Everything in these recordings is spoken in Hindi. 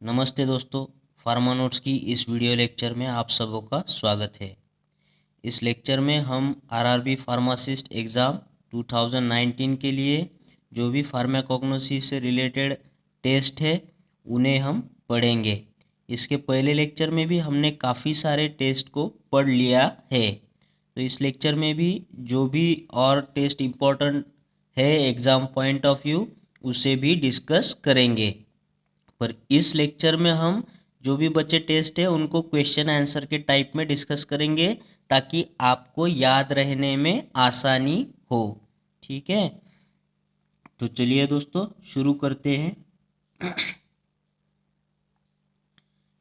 नमस्ते दोस्तों, फार्मा नोट्स की इस वीडियो लेक्चर में आप सबों का स्वागत है। इस लेक्चर में हम आरआरबी फार्मासिस्ट एग्ज़ाम 2019 के लिए जो भी फार्माकोग्नोसी से रिलेटेड टेस्ट है उन्हें हम पढ़ेंगे। इसके पहले लेक्चर में भी हमने काफ़ी सारे टेस्ट को पढ़ लिया है, तो इस लेक्चर में भी जो भी और टेस्ट इम्पोर्टेंट है एग्ज़ाम पॉइंट ऑफ व्यू उसे भी डिस्कस करेंगे। पर इस लेक्चर में हम जो भी बचे टेस्ट है उनको क्वेश्चन आंसर के टाइप में डिस्कस करेंगे ताकि आपको याद रहने में आसानी हो। ठीक है, तो चलिए दोस्तों शुरू करते हैं।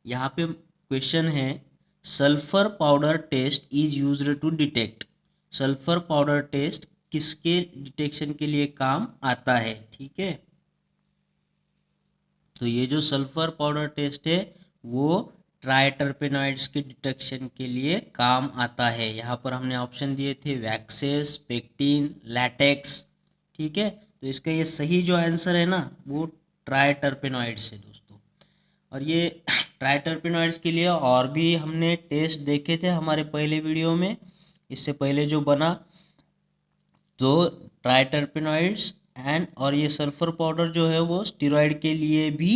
यहाँ पे क्वेश्चन है, sulphur powder test is used to detect. Sulphur powder test किसके डिटेक्शन के लिए काम आता है? ठीक है, तो ये जो सल्फर पाउडर टेस्ट है वो ट्राइटरपेनॉइड्स के डिटेक्शन के लिए काम आता है। यहाँ पर हमने ऑप्शन दिए थे वैक्सेस, पेक्टिन, लैटेक्स। ठीक है, तो इसका ये सही जो आंसर है ना वो ट्राइटरपेनॉइड्स है दोस्तों। और ये ट्राइटरपेनॉइड्स के लिए और भी हमने टेस्ट देखे थे हमारे पहले वीडियो में, इससे पहले जो बना। तो ट्राइटरपेनॉइड्स और ये सल्फर पाउडर जो है वो स्टीरॉयड के लिए भी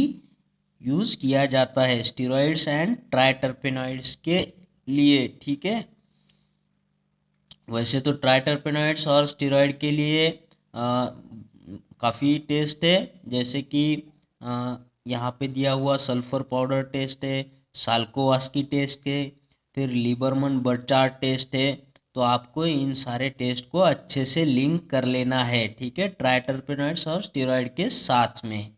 यूज़ किया जाता है, स्टीरॉयड्स एंड ट्राइटरपेनॉइड्स के लिए। ठीक है, वैसे तो ट्राइटरपेनॉइड्स और स्टीरॉयड के लिए काफ़ी टेस्ट है, जैसे कि यहाँ पे दिया हुआ सल्फर पाउडर टेस्ट है, साल्कोवास्की टेस्ट है, फिर लीबरमन बर्चार्ड टेस्ट है। तो आपको इन सारे टेस्ट को अच्छे से लिंक कर लेना है। ठीक है, ट्राइटरपेनॉइड्स और स्टीरॉयड के साथ में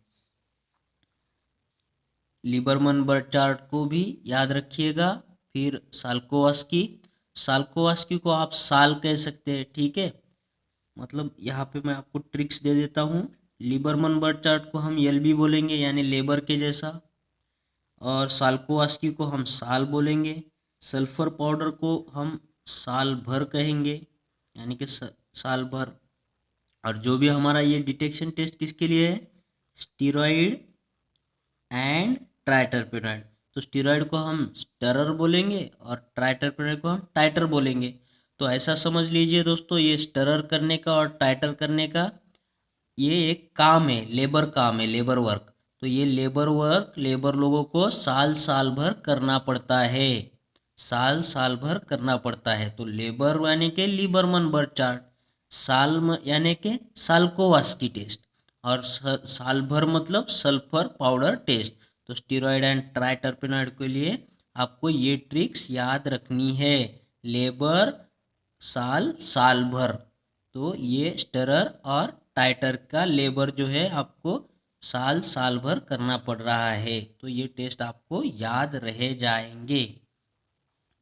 लीबरमन बर्चार्ड को भी याद रखिएगा। फिर साल्कोवास्की, साल्कोवास्की को आप साल कह सकते हैं। ठीक है, मतलब यहाँ पे मैं आपको ट्रिक्स दे देता हूँ। लीबरमन बर्चार्ड को हम एलबी बोलेंगे यानी लेबर के जैसा, और साल्कोवास्की को हम साल बोलेंगे। सल्फर पाउडर को हम साल भर कहेंगे यानी कि साल भर। और जो भी हमारा ये डिटेक्शन टेस्ट किसके लिए है? Steroid and triterpenoid. तो स्टीरॉइड को हम स्टरर बोलेंगे और ट्राइटरपेनॉइड को हम टाइटर बोलेंगे। तो ऐसा समझ लीजिए दोस्तों, ये स्टरर करने का और टाइटर करने का ये एक काम है, लेबर काम है, लेबर वर्क। तो ये लेबर वर्क लेबर लोगों को साल साल भर करना पड़ता है, साल साल भर करना पड़ता है। तो लेबर यानी के लीबरमन बर्चार्ड, साल यानी के साल्कोवास्की टेस्ट, और साल भर मतलब सल्फर पाउडर टेस्ट। तो स्टीरॉयड एंड ट्राइटरपेनॉइड के लिए आपको ये ट्रिक्स याद रखनी है, लेबर, साल, साल भर। तो ये स्टरर और टाइटर का लेबर जो है आपको साल साल भर करना पड़ रहा है। तो ये टेस्ट आपको याद रह जाएंगे।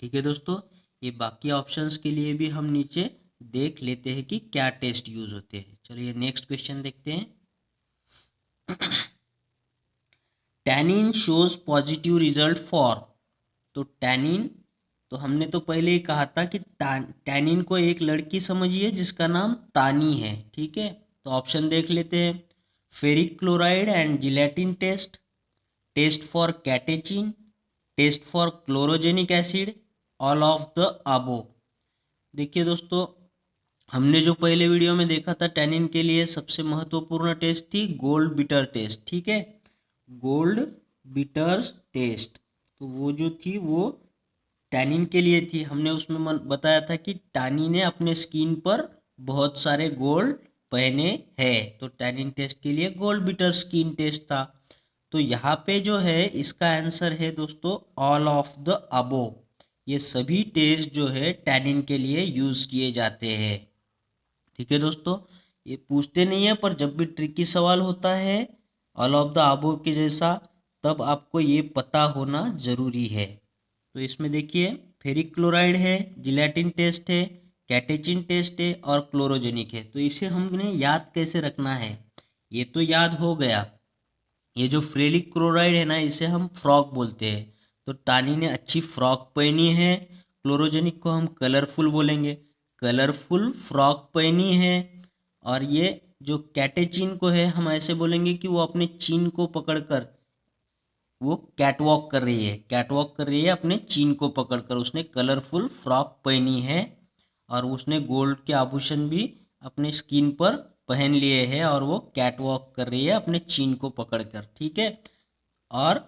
ठीक है दोस्तों, ये बाकी ऑप्शंस के लिए भी हम नीचे देख लेते हैं कि क्या टेस्ट यूज होते हैं। चलिए नेक्स्ट क्वेश्चन देखते हैं। Tannin shows positive result for. तो टैनिन, तो हमने तो पहले ही कहा था कि टैनिन को एक लड़की समझिए जिसका नाम तानी है। ठीक है, तो ऑप्शन देख लेते हैं। Ferric chloride and gelatin test, test for catechin, test for chlorogenic acid, all of the above. देखिए दोस्तों, हमने जो पहले वीडियो में देखा था टैनिन के लिए सबसे महत्वपूर्ण टेस्ट थी गोल्ड बिटर टेस्ट। ठीक है, गोल्ड बिटर टेस्ट, तो वो जो थी वो टैनिन के लिए थी। हमने उसमें बताया था कि टैनिन ने अपने स्किन पर बहुत सारे गोल्ड पहने हैं, तो टैनिन टेस्ट के लिए गोल्ड बिटर स्किन टेस्ट था। तो यहाँ पे जो है इसका आंसर है दोस्तों ऑल ऑफ द अबो। ये सभी टेस्ट जो है टैनिन के लिए यूज किए जाते हैं। ठीक है दोस्तों, ये पूछते नहीं है पर जब भी ट्रिकी सवाल होता है ऑल ऑफ द अबो के जैसा, तब आपको ये पता होना जरूरी है। तो इसमें देखिए फेरिक क्लोराइड है, जिलेटिन टेस्ट है, कैटेचिन टेस्ट है और क्लोरोजेनिक है। तो इसे हमने याद कैसे रखना है? ये तो याद हो गया। ये जो फेरिक क्लोराइड है ना इसे हम फ्रॉक बोलते हैं। तो तानी ने अच्छी फ्रॉक पहनी है। क्लोरोजेनिक को हम कलरफुल बोलेंगे, कलरफुल फ्रॉक पहनी है। और ये जो कैटेचिन को है हम ऐसे बोलेंगे कि वो अपने चिन को पकड़कर वो कैटवॉक कर रही है, कैटवॉक कर रही है अपने चीन को पकड़कर। उसने कलरफुल फ्रॉक पहनी है और उसने गोल्ड के आभूषण भी अपने स्किन पर पहन लिए हैं और वो कैटवॉक कर रही है अपने चीन को पकड़कर, ठीक है। और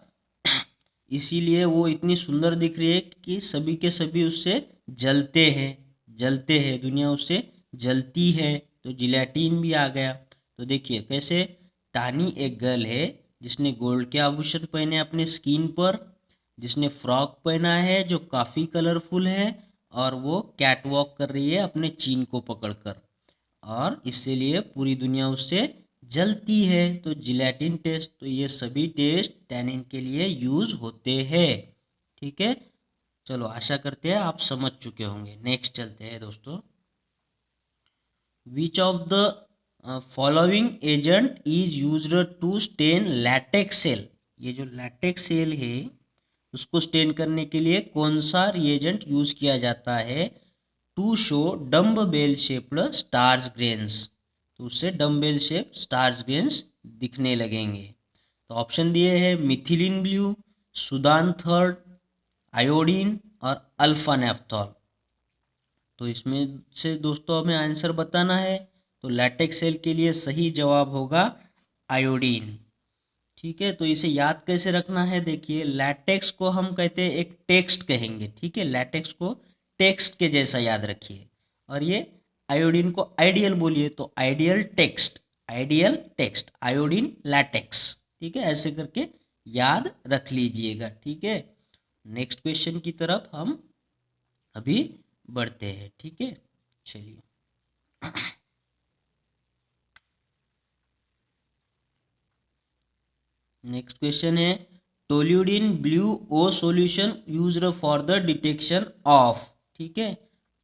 इसीलिए वो इतनी सुंदर दिख रही है कि सभी के सभी उससे जलते हैं, जलते हैं, दुनिया उससे जलती है। तो जिलेटिन भी आ गया। तो देखिए कैसे तानी एक गर्ल है जिसने गोल्ड के आभूषण पहने अपने स्किन पर, जिसने फ्रॉक पहना है जो काफ़ी कलरफुल है, और वो कैट वॉक कर रही है अपने चीन को पकड़कर, और इसलिए पूरी दुनिया उससे जलती है। तो जिलेटिन टेस्ट, तो ये सभी टेस्ट टैनिन के लिए यूज होते हैं, ठीक है। चलो आशा करते हैं आप समझ चुके होंगे। नेक्स्ट चलते हैं दोस्तों। Which of the following agent is used to stain latex cell. ये जो लैटेक्स सेल है उसको स्टेन करने के लिए कौन सा रिएजेंट यूज किया जाता है to show dumbbell shaped starch grains. तो उससे डम्बेल शेप स्टार्स ग्रेन्स दिखने लगेंगे। तो ऑप्शन दिए हैं methylene blue, Sudan third, iodine और अल्फा नेफ्थॉल। तो इसमें से दोस्तों हमें आंसर बताना है। तो लैटेक्स सेल के लिए सही जवाब होगा आयोडीन, ठीक है। तो इसे याद कैसे रखना है, देखिए लैटेक्स को हम कहते हैं एक टेक्स्ट कहेंगे, ठीक है। लैटेक्स को टेक्स्ट के जैसा याद रखिए, और ये आयोडीन को आइडियल बोलिए तो ideal text, ideal text iodine latex, ठीक है। ऐसे करके याद रख लीजिएगा, ठीक है। नेक्स्ट क्वेश्चन की तरफ हम अभी बढ़ते हैं, ठीक है। चलिए नेक्स्ट क्वेश्चन है toluidine blue O solution used for the detection of, ठीक है।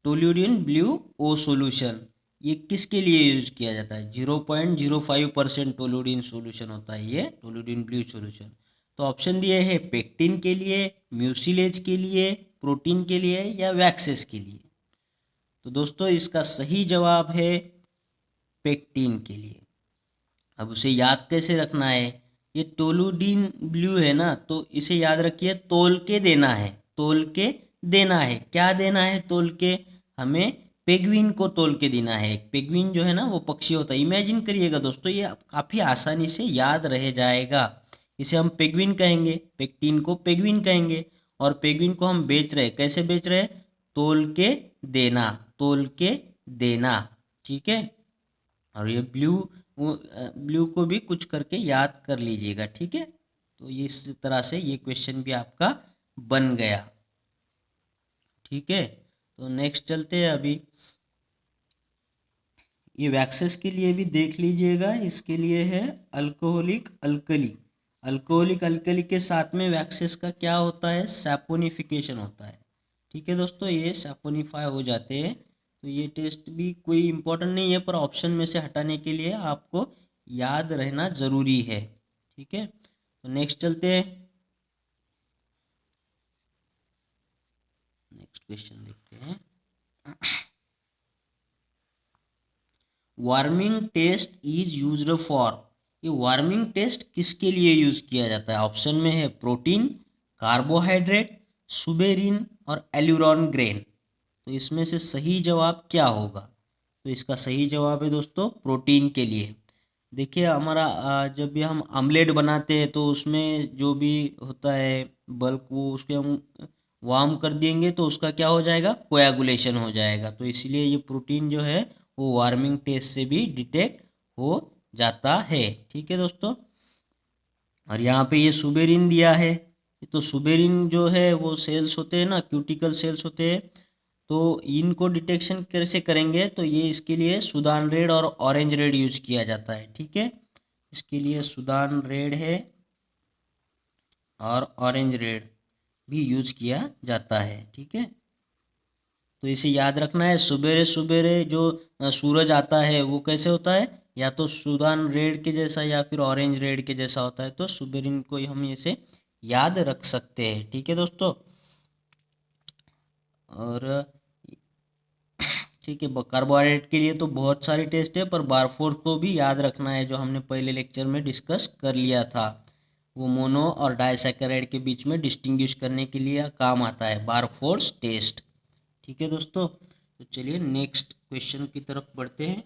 टोल्यूडिन ब्लू ओ सॉल्यूशन ये किसके लिए यूज किया जाता है? 0.05% टोल्यूडिन सॉल्यूशन होता है ये टोल्यूडिन ब्लू सॉल्यूशन। तो ऑप्शन दिए हैं पेक्टिन के लिए, म्यूसिलेज के लिए, प्रोटीन के लिए या वैक्सेस के लिए। तो दोस्तों इसका सही जवाब है पेक्टिन के लिए। अब उसे याद कैसे रखना है, ये टोलुडीन ब्लू है ना, तो इसे याद रखिए तोल के देना है, तोल के देना है। क्या देना है तोल के? हमें पेग्विन को तोल के देना है। पेग्विन जो है ना वो पक्षी होता है, इमेजिन करिएगा दोस्तों, ये काफ़ी आसानी से याद रह जाएगा। इसे हम पेग्विन कहेंगे, पेक्टिन को पेग्विन कहेंगे, और पेग्विन को हम बेच रहे, कैसे बेच रहे? तोल के देना, तोल के देना, ठीक है। और ये ब्लू को भी कुछ करके याद कर लीजिएगा, ठीक है। तो ये इस तरह से ये क्वेश्चन भी आपका बन गया, ठीक है। तो नेक्स्ट चलते हैं अभी। ये वैक्सेस के लिए भी देख लीजिएगा, इसके लिए है अल्कोहलिक अल्कली। अल्कोहलिक अल्कली के साथ में वैक्सेस का क्या होता है? सैपोनिफिकेशन होता है, ठीक है दोस्तों। ये सैपोनिफाई हो जाते हैं। तो ये टेस्ट भी कोई इम्पोर्टेंट नहीं है, पर ऑप्शन में से हटाने के लिए आपको याद रहना ज़रूरी है, ठीक है। तो नेक्स्ट चलते हैं, नेक्स्ट क्वेश्चन देखते हैं। Warming test is used for. ये वार्मिंग टेस्ट किसके लिए यूज किया जाता है? ऑप्शन में है प्रोटीन, कार्बोहाइड्रेट, सुबेरिन और एल्यूरॉन ग्रेन। तो इसमें से सही जवाब क्या होगा? तो इसका सही जवाब है दोस्तों प्रोटीन के लिए। देखिए हमारा जब भी हम आमलेट बनाते हैं तो उसमें जो भी होता है बल्क, वो उसके हम वार्म कर देंगे तो उसका क्या हो जाएगा? कोएगुलेशन हो जाएगा। तो इसलिए ये प्रोटीन जो है वो वार्मिंग टेस्ट से भी डिटेक्ट हो जाता है, ठीक है दोस्तों। और यहाँ पे ये सुबेरिन दिया है, तो सुबेरिन जो है वो सेल्स होते हैं ना, क्यूटिकल सेल्स होते हैं। तो इनको डिटेक्शन कैसे करेंगे? तो ये इसके लिए सुदान रेड और ऑरेंज रेड यूज किया जाता है, ठीक है। इसके लिए सुदान रेड है और ऑरेंज रेड भी यूज किया जाता है, ठीक है। तो इसे याद रखना है, सुबेरे सुबेरे जो सूरज आता है वो कैसे होता है? या तो सुदान रेड के जैसा या फिर ऑरेंज रेड के जैसा होता है। तो सुबेरिन को हम इसे याद रख सकते हैं, ठीक है दोस्तों। और ठीक है, कार्बोहाइड्रेट के लिए तो बहुत सारे टेस्ट है, पर बारफोर को भी याद रखना है जो हमने पहले लेक्चर में डिस्कस कर लिया था। वो मोनो और डाइसैकेराइड के बीच में डिस्टिंग्विश करने के लिए काम आता है, बारफोर्स टेस्ट। ठीक है दोस्तों, तो चलिए नेक्स्ट क्वेश्चन की तरफ बढ़ते हैं।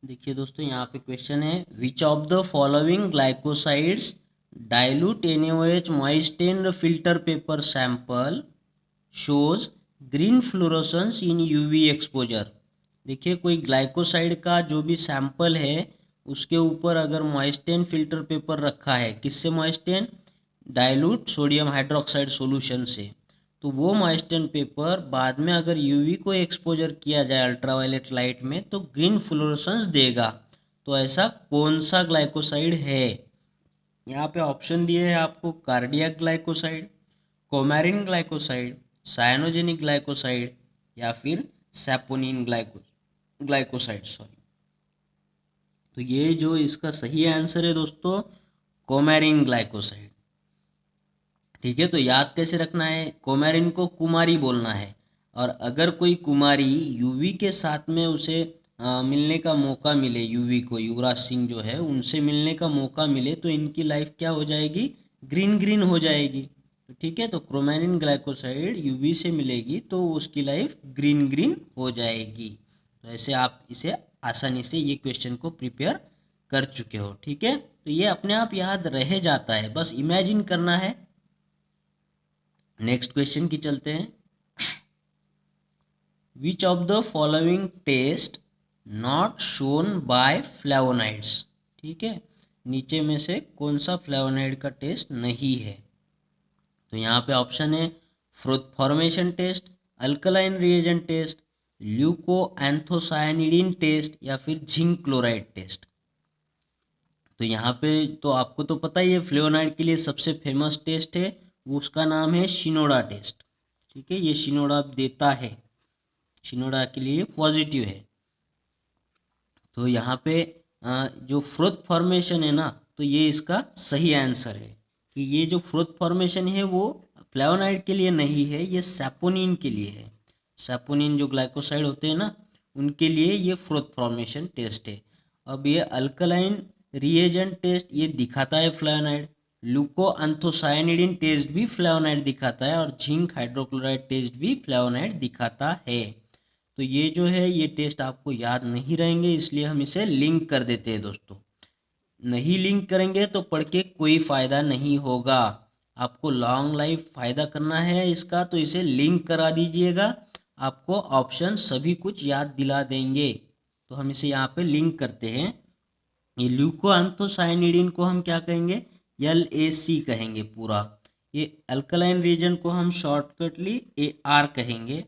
देखिए दोस्तों, यहाँ पे क्वेश्चन है, विच of the following glycosides dilute NaOH moistened filter paper sample shows green fluorescence in UV exposure। देखिए कोई ग्लाइकोसाइड का जो भी सैंपल है उसके ऊपर अगर मॉइस्टेन फिल्टर पेपर रखा है, किससे मॉइस्टेन, डाइल्यूट सोडियम हाइड्रोक्साइड सॉल्यूशन से, तो वो मॉइस्टेन पेपर बाद में अगर यूवी को एक्सपोजर किया जाए अल्ट्रावायलेट लाइट में तो ग्रीन फ्लोरोसेंस देगा। तो ऐसा कौन सा ग्लाइकोसाइड है? यहाँ पे ऑप्शन दिए हैं आपको, cardiac glycoside, coumarin glycoside, cyanogenic glycoside या फिर सैपोनिन ग्लाइकोसाइड सॉरी। तो ये जो इसका सही आंसर है दोस्तों, कोमेरिन ग्लाइकोसाइड। ठीक है, तो याद कैसे रखना है, कोमेरिन को कुमारी बोलना है, और अगर कोई कुमारी यूवी के साथ में उसे मिलने का मौका मिले, यूवी को, युवराज सिंह जो है उनसे मिलने का मौका मिले, तो इनकी लाइफ क्या हो जाएगी, ग्रीन ग्रीन हो जाएगी। तो ठीक है, तो क्रोमेनिन ग्लाइकोसाइड यूवी से मिलेगी तो उसकी लाइफ ग्रीन ग्रीन हो जाएगी। तो ऐसे आप इसे आसानी से ये क्वेश्चन को प्रिपेयर कर चुके हो। ठीक है, तो ये अपने आप याद रह जाता है, बस इमेजिन करना है। नेक्स्ट क्वेश्चन की चलते हैं। Which of the following test not shown by flavonoids. ठीक है, नीचे में से कौन सा फ्लेवोनाइड का टेस्ट नहीं है? तो यहाँ पे ऑप्शन है, formation test, alkaline reagent test, leuco anthocyanidin test या फिर जिंक क्लोराइड टेस्ट। तो यहाँ पे तो आपको तो पता ही है, फ्लेवोनाइड के लिए सबसे फेमस टेस्ट है, उसका नाम है शिनोडा टेस्ट। ठीक है, ये शिनोडा देता है, शिनोडा के लिए पॉजिटिव है। तो यहाँ पे जो फ्रोथ फॉर्मेशन है ना, तो ये इसका सही आंसर है कि ये जो फ्रोथ फॉर्मेशन है वो फ्लेवोनाइड के लिए नहीं है, ये सैपोनिन के लिए है। सैपोनिन जो ग्लाइकोसाइड होते हैं ना, उनके लिए ये फ्रोथ फॉर्मेशन टेस्ट है। अब ये अल्कलाइन रिएजेंट टेस्ट ये दिखाता है फ्लेवोनाइड, लुको एंथोसायनिडीन टेस्ट भी फ्लेवोनाइड दिखाता है, और जिंक हाइड्रोक्लोराइड टेस्ट भी फ्लेवोनाइड दिखाता है। तो ये जो है ये टेस्ट आपको याद नहीं रहेंगे, इसलिए हम इसे लिंक कर देते हैं दोस्तों। नहीं लिंक करेंगे तो पढ़ के कोई फ़ायदा नहीं होगा। आपको लॉन्ग लाइफ फ़ायदा करना है इसका, तो इसे लिंक करा दीजिएगा, आपको ऑप्शन सभी कुछ याद दिला देंगे। तो हम इसे यहाँ पे लिंक करते हैं। ये ल्यूकोएंथोसायनिडीन को हम क्या कहेंगे, LAC कहेंगे पूरा। ये अल्कलाइन रीजन को हम शॉर्टकटली AR कहेंगे,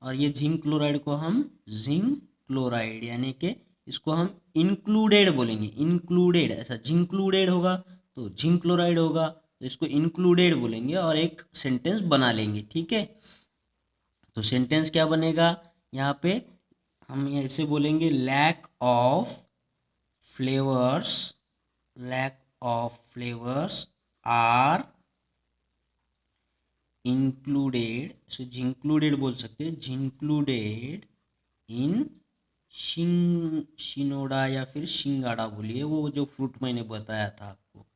और ये जिंक क्लोराइड को हम जिंक क्लोराइड, यानी कि इसको हम इंक्लूडेड बोलेंगे, इंक्लूडेड, ऐसा जिंक्लूडेड होगा तो जिंक क्लोराइड होगा, तो इसको इंक्लूडेड बोलेंगे और एक सेंटेंस बना लेंगे। ठीक है, तो सेंटेंस क्या बनेगा, यहाँ पे हम ऐसे बोलेंगे, lack of flavours, lack of flavours are included, so जिंक्लूडेड बोल सकते हैं, जिंक्लूडेड इन शिनोडा या फिर शिंगाड़ा बोलिए, वो जो फ्रूट मैंने बताया था आपको,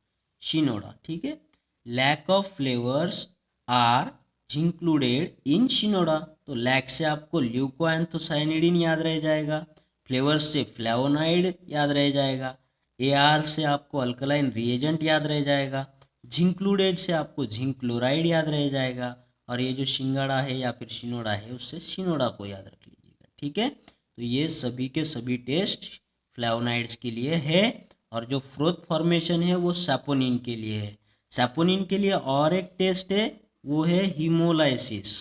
शिनोडा। ठीक है, lack of flavours are included in Shinoda, तो लैक से आपको ल्यूकोएंथोसायनिडीन याद रह जाएगा, फ्लेवर्स से फ्लेवोनाइड याद रह जाएगा, AR से आपको अल्कलाइन रिएजेंट याद रह जाएगा, जिंक्लूडेड से आपको जिंक क्लोराइड याद रह जाएगा, और ये जो शिंगाड़ा है या फिर शिनोडा है उससे शिनोडा को याद रख लीजिएगा। ठीक है, तो ये सभी के सभी टेस्ट फ्लेवोनाइड्स के लिए है, और जो फ्रोथ फॉर्मेशन है वो सैपोनिन के लिए है। सैपोनिन के लिए और एक टेस्ट है, वो है हीमोलाइसिस।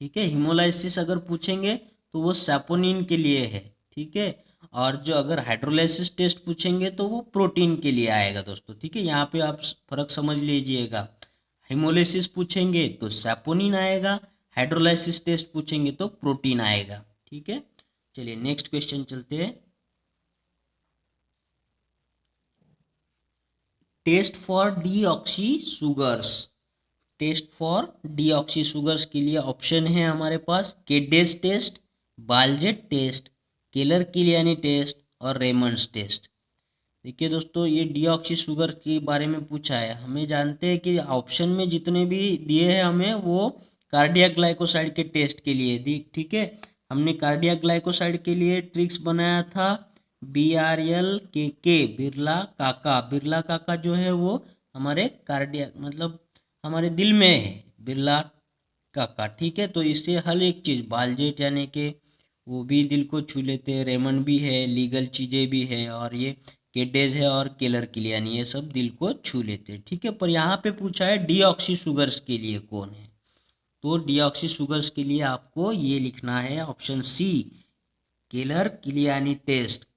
ठीक है, हीमोलाइसिस अगर पूछेंगे तो वो सैपोनिन के लिए है। ठीक है, और जो अगर हाइड्रोलाइसिस टेस्ट पूछेंगे तो वो प्रोटीन के लिए आएगा दोस्तों। ठीक है, यहाँ पे आप फर्क समझ लीजिएगा, हेमोलाइसिस पूछेंगे तो सैपोनिन आएगा, हाइड्रोलाइसिस टेस्ट पूछेंगे तो प्रोटीन आएगा। ठीक है, चलिए नेक्स्ट क्वेश्चन चलते हैं। Test for deoxy sugars, test for deoxy sugars के लिए ऑप्शन है हमारे पास Keddes test, Baljet test, Keller Kiliani test और रेमंड्स टेस्ट। देखिए दोस्तों, ये डीऑक्सी शुगर के बारे में पूछा है। हमें जानते हैं कि ऑप्शन में जितने भी दिए हैं हमें वो कार्डियक ग्लाइकोसाइड के टेस्ट के लिए दी, ठीक है। हमने कार्डियक ग्लाइकोसाइड के लिए ट्रिक्स बनाया था BRLKK, बिरला काका। बिरला काका जो है वो हमारे कार्डियक मतलब हमारे दिल में है, बिरला काका, ठीक है। तो इससे हर एक चीज़ बालजेट यानी कि वो भी दिल को छू लेते हैं, रेमंड भी है, लीगल चीज़ें भी है, और ये केडेज है और केलर किलियानी, ये सब दिल को छू लेते हैं, ठीक है। पर यहाँ पे पूछा है डीऑक्सी शुगर्स के लिए कौन है, तो डीऑक्सी शुगर्स के लिए आपको ये लिखना है option C, Keller Kiliani test,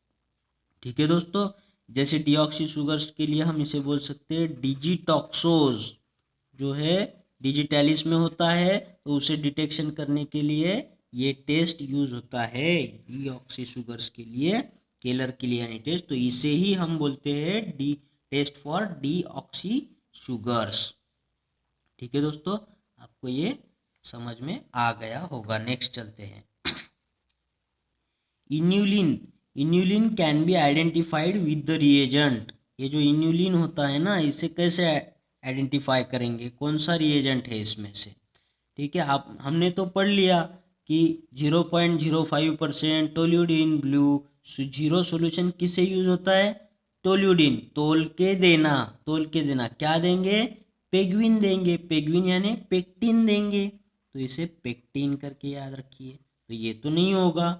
ठीक है दोस्तों। जैसे डीऑक्सी शुगर्स के लिए हम इसे बोल सकते हैं डिजिटॉक्सोज, जो है डिजिटैलिस में होता है, तो उसे डिटेक्शन करने के लिए ये टेस्ट यूज होता है डीऑक्सी शुगर्स के लिए, केलर किलियानी टेस्ट। तो इसे ही हम बोलते हैं D test for deoxy sugars, ठीक है दोस्तों। आपको ये समझ में आ गया होगा। नेक्स्ट चलते हैं। Inulin, inulin can be identified with the reagent. ये जो इन्यूलिन होता है ना, इसे कैसे आइडेंटिफाई करेंगे, कौन सा रिएजेंट है इसमें से, ठीक है। आप हमने तो पढ़ लिया कि 0.05% टोल्यूडिन ब्लू, जीरो सोल्यूशन किससे यूज होता है, टोल्यूडिन, तोल के देना, तोल के देना, क्या देंगे, पेग्विन देंगे, पेग्विन यानी पेक्टिन देंगे, तो इसे पेक्टिन करके याद रखिए। तो ये तो नहीं होगा।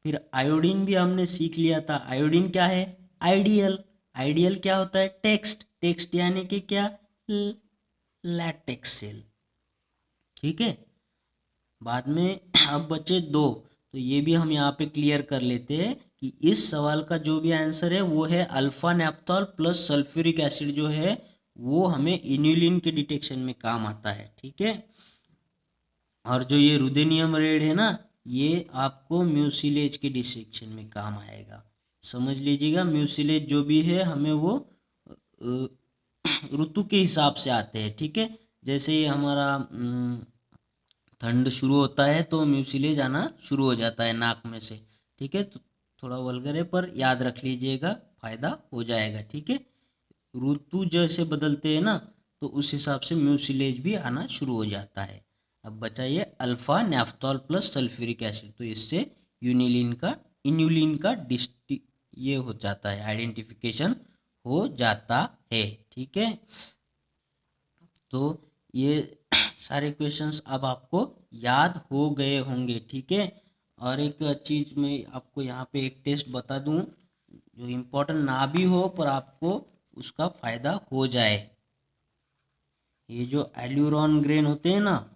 फिर आयोडीन भी हमने सीख लिया था, आयोडीन क्या है, आइडियल, आइडियल क्या होता है, टेक्स्ट, टेक्स्ट यानी कि क्या, लैटेक्स सेल, ठीक है। बाद में अब बचे दो, तो ये भी हम यहाँ पे क्लियर कर लेते हैं कि इस सवाल का जो भी आंसर है वो है अल्फा नेप्थॉल प्लस सल्फ्यूरिक एसिड, जो है वो हमें इन्यूलिन के डिटेक्शन में काम आता है, ठीक है। और जो ये रुदेनियम रेड है ना, ये आपको म्यूसिलेज के डिटेक्शन में काम आएगा। समझ लीजिएगा, म्यूसिलेज जो भी है हमें वो ऋतु के हिसाब से आते हैं, ठीक है। जैसे ये हमारा ठंड शुरू होता है तो म्यूसिलेज आना शुरू हो जाता है नाक में से, ठीक है। तो थोड़ा वल्गर है पर याद रख लीजिएगा, फायदा हो जाएगा, ठीक है। ऋतु जैसे बदलते हैं ना, तो उस हिसाब से म्यूसिलेज भी आना शुरू हो जाता है। अब बचा ये alpha naphthol plus sulphuric acid, तो इससे इन्यूलिन का ये हो जाता है, आइडेंटिफिकेशन हो जाता है, ठीक है। तो ये सारे क्वेश्चंस अब आपको याद हो गए होंगे, ठीक है। और एक चीज़ मैं आपको यहाँ पे एक टेस्ट बता दूँ जो इम्पोर्टेंट ना भी हो पर आपको उसका फ़ायदा हो जाए। ये जो एल्यूरॉन ग्रेन होते हैं ना,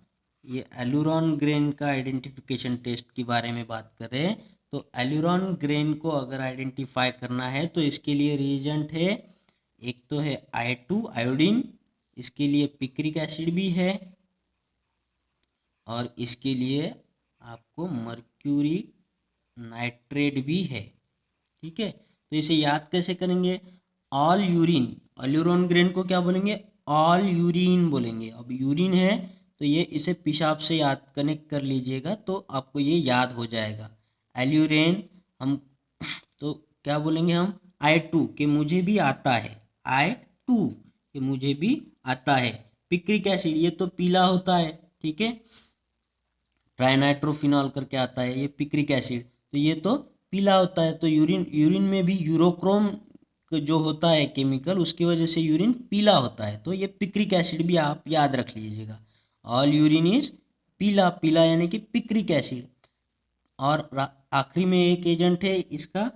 ये एल्यूरॉन ग्रेन का आइडेंटिफिकेशन टेस्ट के बारे में बात कर रहे हैं। तो एल्यूरॉन ग्रेन को अगर आइडेंटिफाई करना है तो इसके लिए रिएजेंट है, एक तो है I2 आयोडीन, इसके लिए पिक्रिक एसिड भी है, और इसके लिए आपको मर्क्यूरी नाइट्रेट भी है, ठीक है। तो इसे याद कैसे करेंगे, ऑल यूरिन, एल्यूरॉन ग्रेन को क्या बोलेंगे, ऑल यूरिन बोलेंगे। अब यूरिन है तो ये इसे पेशाब से याद कनेक्ट कर लीजिएगा तो आपको ये याद हो जाएगा। एल्यूरेन हम तो क्या बोलेंगे हम, I2 कि मुझे भी आता है, I2 कि मुझे भी आता है। पिक्रिक एसिड ये तो पीला होता है, ठीक है, ट्राइनाइट्रोफिनॉल करके आता है ये पिक्रिक एसिड, तो ये तो पीला होता है। तो यूरिन में भी यूरोक्रोम जो होता है केमिकल, उसकी वजह से यूरिन पीला होता है, तो ये पिक्रिक एसिड भी आप याद रख लीजिएगा। ऑल यूरिन इज पीला, पीला यानी कि पिक्रिक एसिड। और आखिरी में एक एजेंट है इसका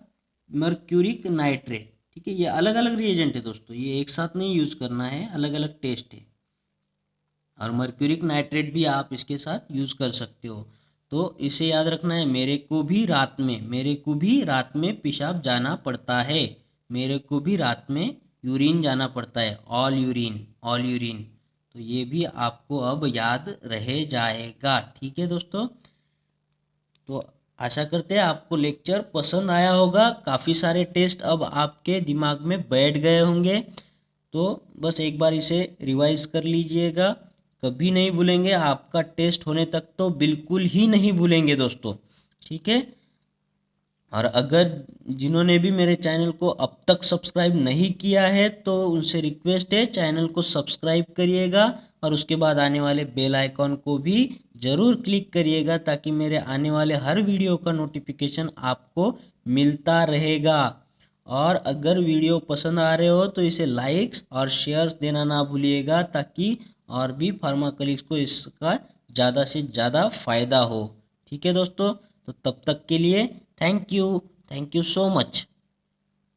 मर्क्यूरिक नाइट्रेट, ठीक है। ये अलग अलग रिएजेंट है दोस्तों, ये एक साथ नहीं यूज करना है, अलग अलग टेस्ट है। और मर्क्यूरिक नाइट्रेट भी आप इसके साथ यूज कर सकते हो। तो इसे याद रखना है, मेरे को भी रात में पेशाब जाना पड़ता है, मेरे को भी रात में यूरिन जाना पड़ता है, ऑल यूरिन। तो ये भी आपको अब याद रह जाएगा, ठीक है दोस्तों। तो आशा करते हैं आपको लेक्चर पसंद आया होगा, काफ़ी सारे टेस्ट अब आपके दिमाग में बैठ गए होंगे। तो बस एक बार इसे रिवाइज कर लीजिएगा, कभी नहीं भूलेंगे, आपका टेस्ट होने तक तो बिल्कुल ही नहीं भूलेंगे दोस्तों, ठीक है। और अगर जिन्होंने भी मेरे चैनल को अब तक सब्सक्राइब नहीं किया है तो उनसे रिक्वेस्ट है, चैनल को सब्सक्राइब करिएगा और उसके बाद आने वाले बेल आइकॉन को भी ज़रूर क्लिक करिएगा, ताकि मेरे आने वाले हर वीडियो का नोटिफिकेशन आपको मिलता रहेगा। और अगर वीडियो पसंद आ रहे हो तो इसे लाइक्स और शेयर्स देना ना भूलिएगा, ताकि और भी फार्मा कलीग्स को इसका ज़्यादा से ज़्यादा फ़ायदा हो, ठीक है दोस्तों। तो तब तक के लिए थैंक यू सो मच।